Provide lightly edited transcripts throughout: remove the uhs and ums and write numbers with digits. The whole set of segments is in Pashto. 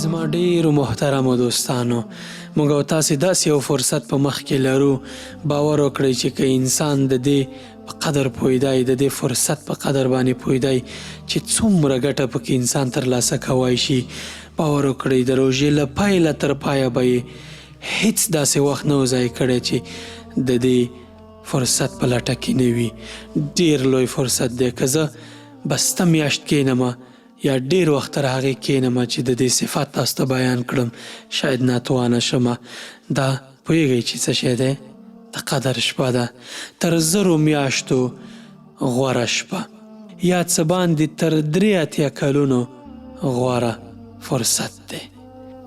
زما ډیرو محترمو دوستانو، موږ او تاسې داسې یو فرصت په مخ کې لرو. باور وکړئ چې که انسان د دې په قدر پوهیدای، د دې فرصت په قدر باندې پوهیدای چې څومره ګټه پکې انسان ترلاسه کولی شي، باور وکړئ د روژې له پیله تر پایه به یې هیڅ داسې وخت نه و ضایع کړی چې د دې فرصت په لټه کې نه وي. ډیر لوی فرصت دی. که زه بسته میاشت کښېنمه یا ډیر وخت تر هغې کښېنمه چې د دې صفات تاسو ته بیان کړم، شاید ناتوانه شمه. دا پوهیږئ چې څه شی دی؟ د قدر شپه ده. تر 1000 میاشتو غوره شپه، یا څه باندې تر 83 کلونو غوره فرصت دی.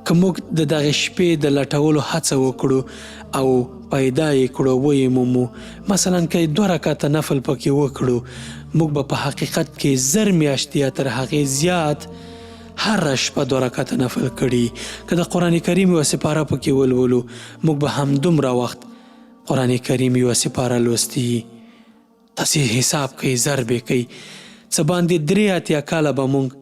که موږ د دغې شپې د لټولو هڅه وکړو او پیدا یې کړو، ویې مومو، مثلا که 2 رکعته نفل پکې وکړو، موږ به په حقیقت کې 1000 میاشتې یا تر هغې زیات هره شپه 2 رکعته نفل کړي. که د قرآن کریم یوه سپاره پکې ولولو، موږ به همدومره وخت قرآن کریم یوه سپاره لوستي. تاسې حساب کوئ، ضرب یې کوئ، څه باندې 83 کاله به موږ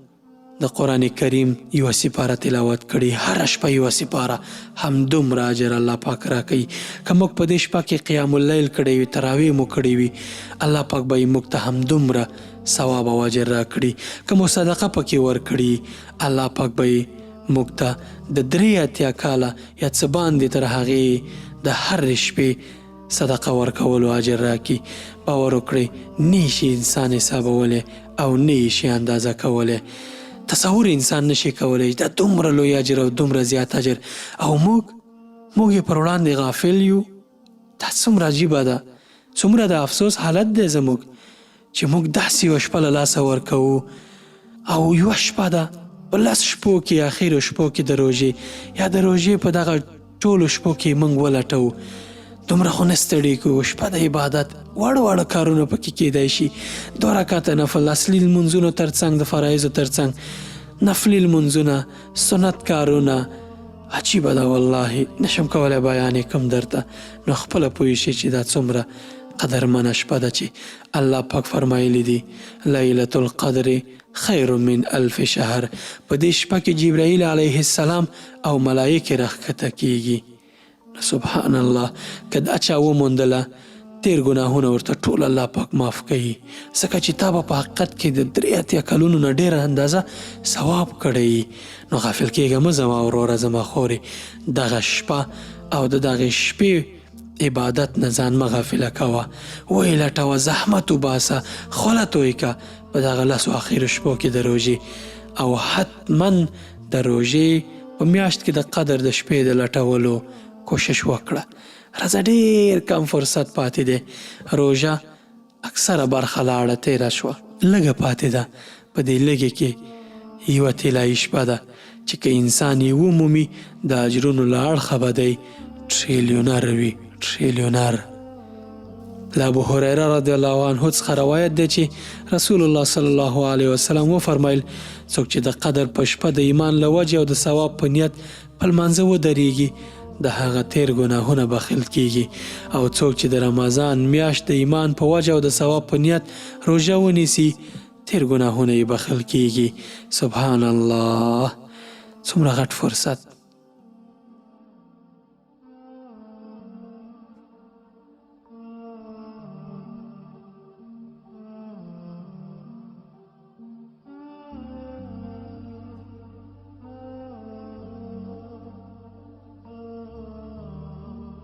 د قرآن کریم یوه سپاره تلاوت کړي، هره شپه یوه سپاره، همدومره اجر الله پاک راکوي. که موږ په دې شپه کې قیام اللیل کړی وي، تراویح مو کړی وي، الله پاک به یې موږ ته همدومره ثواب او اجر راکړي. که مو صدقه پکې ورکړي، الله پاک به یې موږ ته د 83 کاله یا څه باندې تر هغې د هرې شپې صدقه ورکولو اجر راکړي. باور وکړئ، نه یې شي انسان حسابولی او نه یې شي اندازه کولی. تصور انسان نشي کولی دا دومره لوی اجر او دومره زیات اجر، او موږ یې پر وړاندې غافل یو. دا څومره عجیبه ده، څومره د افسوس حالت دی زموږ چې موږ داسې یوه شپه له لاسه ورکوو، او یوه شپه ده په 10 شپو کې، اخرو شپو کې د روژې، یا د روژې په دغه ټولو شپو کې موږ ولټوو. دومره خو نه ستړي کوو. شپه د عبادت، واړه کارونه پکې کیدای شي. 2 رکعته نفل، اصلي لمونځونو ترڅنګ، د فرایضو ترڅنګ نفلي لمونځونه، سنت کارونه. عجیبه ده والله، نشم کولی بیان یې کړم درته. نو خپله پوه شي چې دا څومره قدرمنه شپه ده چې الله پاک فرمایلی دي لیلة القدر خیر من 1000 شهر. په دې شپه کې جبرائیل علیه السلام او ملایکې راښکته کیږي. سبحان الله، که دا چا وموندله، تیر ګناهونه ورته ټول الله پاک معاف کوي، ځکه چې تا به په حقیقت کې د 83 کلونو نه ډېره اندازه ثواب کړی. نو غافل کېږه مه زما وروره، زما خورې، دغه شپه او د دغې شپې عبادت نه ځان مه غافله کوه. ویې لټوه، زحمت وباسه، خوله توی که په دغه 10 اخرو شپو کې د روژې. او حتما د روژې په میاشت کې د قدر د شپې د لټولو کوشش وکړه. راځه، ډېر کم فرصت پاتې دی. روژه اکثره برخه لاړه، تیره شوه، لږه پاتې ده. په دې لږې کې یوه طلایي شپه ده چې که انسان یې ومومي، د اجرونو له اړخه به دی ټریلیونر وي، ټریلیونر. له ابو هریره رضی الله عنه څخه روایت دی چې رسول الله صلی الله علیه وسلم وفرمایل، څوک چې د قدر په شپه د ایمان له وجې او د ثواب په نیت په لمانځه ودرېږي، د هغه تیر ګناهونه بخښل کیږي. او څوک چې د رمضان میاشت د ایمان په وجه او د ثواب په نیت روژه ونیسي، تیر ګناهونه یې بخښل کیږي. سبحان الله، څومره غټ فرصت.